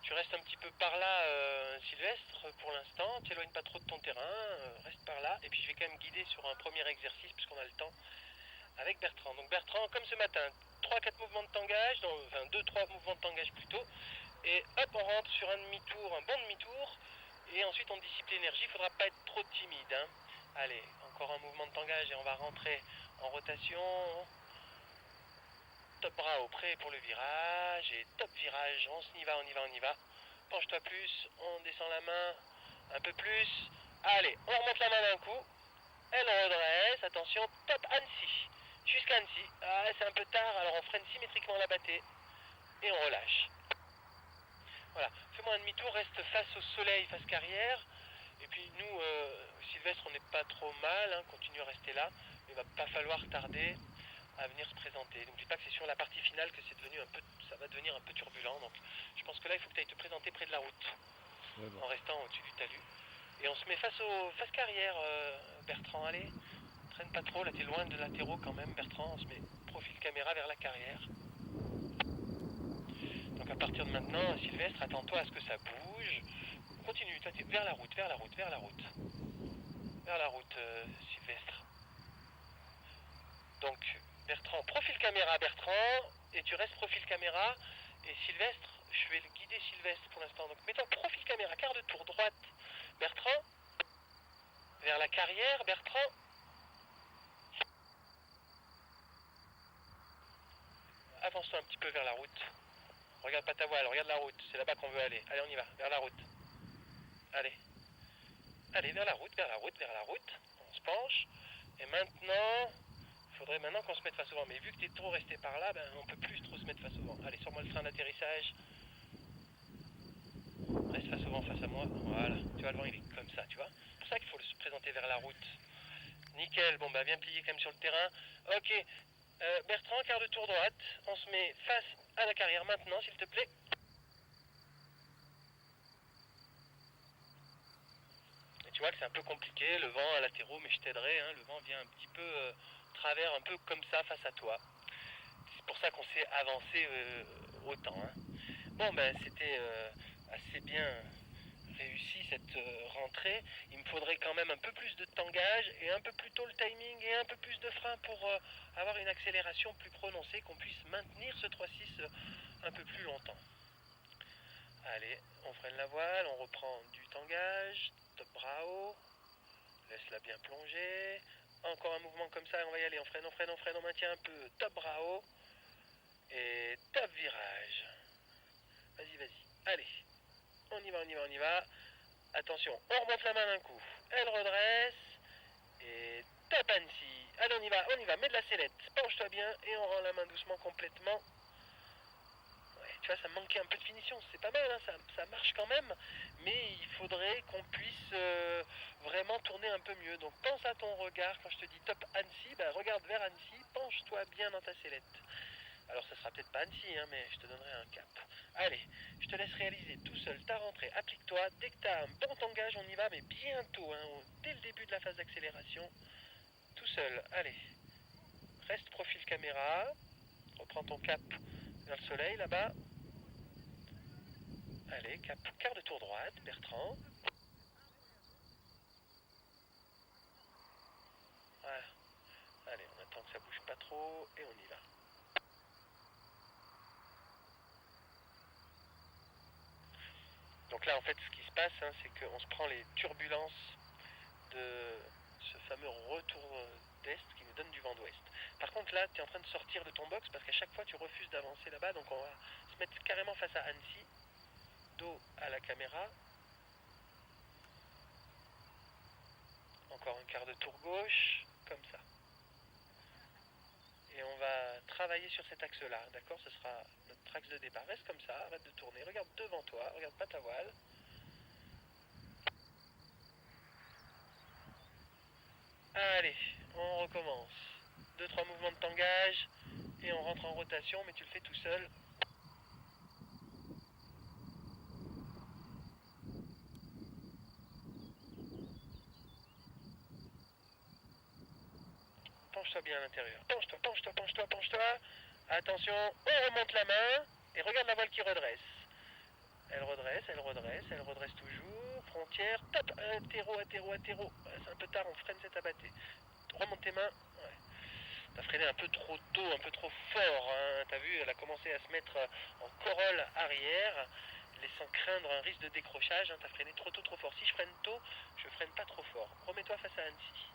Tu restes un petit peu par là, Sylvestre, pour l'instant. T'éloignes pas trop de ton terrain, reste par là. Et puis je vais quand même guider sur un premier exercice, puisqu'on a le temps, avec Bertrand. Donc Bertrand, comme ce matin, 3-4 mouvements de tangage, enfin 2-3 mouvements de tangage plutôt. Et hop, on rentre sur un demi-tour, un bon demi-tour. Et ensuite on dissipe l'énergie, il faudra pas être trop timide. Hein. Allez, encore un mouvement de tangage et on va rentrer en rotation. Top bras au prêt pour le virage et top virage, on y va, on y va, on y va. Penche-toi plus, on descend la main un peu plus. Allez, on remonte la main d'un coup. Elle redresse, attention, top Annecy. Jusqu'à Annecy. Ah, c'est un peu tard, alors on freine symétriquement la battée et on relâche. Voilà, fais-moi un demi-tour, reste face au soleil, face carrière. Et puis nous, Sylvestre, on n'est pas trop mal, hein, continue à rester là. Mais il va pas falloir tarder à venir se présenter. N'oublie pas que c'est sur la partie finale que ça va devenir un peu turbulent. Donc je pense que là, il faut que tu ailles te présenter près de la route, en restant au-dessus du talus. Et on se met face carrière, Bertrand, allez. Traîne pas trop, là t'es loin de latéraux quand même, Bertrand. On se met profil caméra vers la carrière. Donc à partir de maintenant, Sylvestre, attends-toi à ce que ça bouge. Continue, toi t'es vers la route, vers la route, vers la route. Vers la route, Sylvestre. Donc Bertrand, profil caméra Bertrand, et tu restes profil caméra. Et Sylvestre, je vais le guider Sylvestre pour l'instant. Donc mets-toi profil caméra, quart de tour, droite. Bertrand, vers la carrière, Bertrand. Avance-toi un petit peu vers la route. Regarde pas ta voile, regarde la route, c'est là-bas qu'on veut aller. Allez, on y va, vers la route. Allez. Allez, vers la route, vers la route, vers la route. On se penche. Et maintenant, il faudrait maintenant qu'on se mette face au vent. Mais vu que t'es trop resté par là, on peut plus trop se mettre face au vent. Allez, sors-moi le frein d'atterrissage. Reste face au vent, face à moi. Voilà. Tu vois, le vent, il est comme ça, tu vois. C'est pour ça qu'il faut se présenter vers la route. Nickel. Bon, viens plier quand même sur le terrain. Ok. Bertrand, quart de tour droite. On se met face à la carrière maintenant, s'il te plaît. Et tu vois que c'est un peu compliqué, le vent à latéraux, mais je t'aiderai. Hein, le vent vient un petit peu travers, un peu comme ça, face à toi. C'est pour ça qu'on s'est avancé autant. Hein. Bon, c'était assez bien réussi cette rentrée. Il me faudrait quand même un peu plus de tangage et un peu plus tôt le timing et un peu plus de frein pour avoir une accélération plus prononcée, qu'on puisse maintenir ce 3-6 un peu plus longtemps. Allez, on freine la voile, on reprend du tangage, top bras haut, laisse-la bien plonger. Encore un mouvement comme ça, on va y aller, on freine, on freine, on freine, on maintient un peu, top bras haut. Et top virage. Vas-y, vas-y. Allez. On y va, on y va, on y va. Attention, on remonte la main d'un coup. Elle redresse. Et top Annecy. Allez, on y va. Mets de la sellette. Penche-toi bien et on rend la main doucement complètement. Ouais, tu vois, ça me manquait un peu de finition. C'est pas mal, hein, ça marche quand même. Mais il faudrait qu'on puisse vraiment tourner un peu mieux. Donc pense à ton regard. Quand je te dis top Annecy, regarde vers Annecy. Penche-toi bien dans ta sellette. Alors ça sera peut-être pas Annecy, hein, mais je te donnerai un cap. Allez, je te laisse réaliser tout seul ta rentrée. Applique-toi. Dès que tu as un bon tangage, on y va, mais bientôt, hein, dès le début de la phase d'accélération. Tout seul. Allez. Reste profil caméra. Reprends ton cap vers le soleil, là-bas. Allez, cap, quart de tour droite, Bertrand. Voilà. Allez, on attend que ça bouge pas trop et on y va. Donc là, en fait, ce qui se passe, hein, c'est qu'on se prend les turbulences de ce fameux retour d'est qui nous donne du vent d'ouest. Par contre, là, tu es en train de sortir de ton box parce qu'à chaque fois, tu refuses d'avancer là-bas. Donc, on va se mettre carrément face à Annecy, dos à la caméra. Encore un quart de tour gauche, comme ça. Et on va travailler sur cet axe-là, d'accord? Ce sera notre axe de départ. Reste comme ça, arrête de tourner. Regarde devant toi, regarde pas ta voile. Allez, on recommence. 2-3 mouvements de tangage et on rentre en rotation, mais tu le fais tout seul. Penche-toi bien à l'intérieur. Penche-toi, penche-toi, penche-toi, penche-toi. Attention, on remonte la main Et regarde la voile qui redresse. Elle redresse, elle redresse, elle redresse toujours. Frontière, top, attéro, attéro, attéro. C'est un peu tard, on freine cet abatté. Remonte tes mains. Ouais. T'as freiné un peu trop tôt, un peu trop fort. Hein. T'as vu, elle a commencé à se mettre en corolle arrière, laissant craindre un risque de décrochage. Hein. T'as freiné trop tôt, trop fort. Si je freine tôt, je freine pas trop fort. Remets-toi face à Annecy.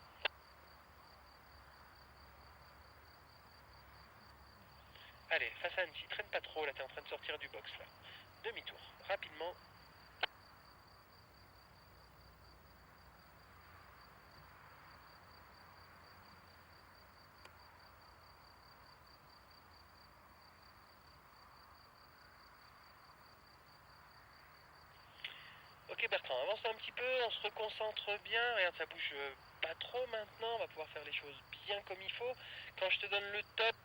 Allez, face à Annecy, traîne pas trop, là t'es en train de sortir du box là. Demi-tour, rapidement. Ok Bertrand, avance un petit peu, on se reconcentre bien. Regarde, ça bouge pas trop maintenant, on va pouvoir faire les choses bien comme il faut. Quand je te donne le top,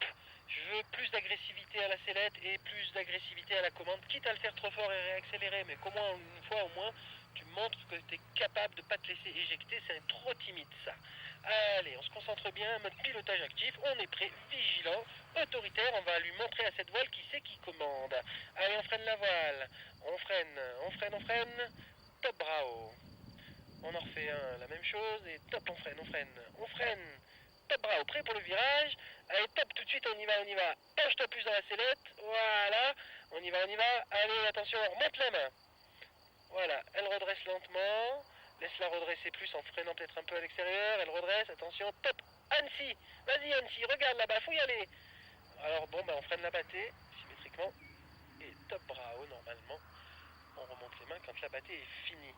je veux plus d'agressivité à la sellette et plus d'agressivité à la commande, quitte à le faire trop fort et réaccélérer, mais qu'au moins une fois au moins, tu montres que tu es capable de ne pas te laisser éjecter, c'est trop timide ça. Allez, on se concentre bien, mode pilotage actif, on est prêt, vigilant, autoritaire, on va lui montrer à cette voile qui c'est qui commande. Allez, on freine la voile, on freine, on freine, on freine. Top bravo. On en refait un, la même chose, et top, on freine. Top bravo, prêt pour le virage. Allez, top, tout de suite, on y va, on y va. Penche-toi plus dans la sellette, voilà. On y va, on y va. Allez, attention, on remonte la main. Voilà, elle redresse lentement. Laisse-la redresser plus en freinant peut-être un peu à l'extérieur. Elle redresse, attention, top. Annecy, vas-y Annecy, regarde là-bas, faut y aller. Alors bon, bah, on freine la battée, symétriquement. Et top bravo, normalement. On remonte les mains quand l'abatté est fini.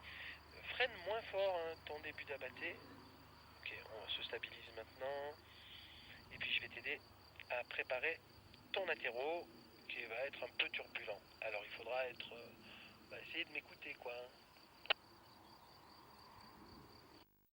Freine moins fort hein, ton début d'abatté. Ok, on se stabilise maintenant. Et puis je vais t'aider à préparer ton attéro qui va être un peu turbulent. Alors il faudra essayer de m'écouter quoi. Hein.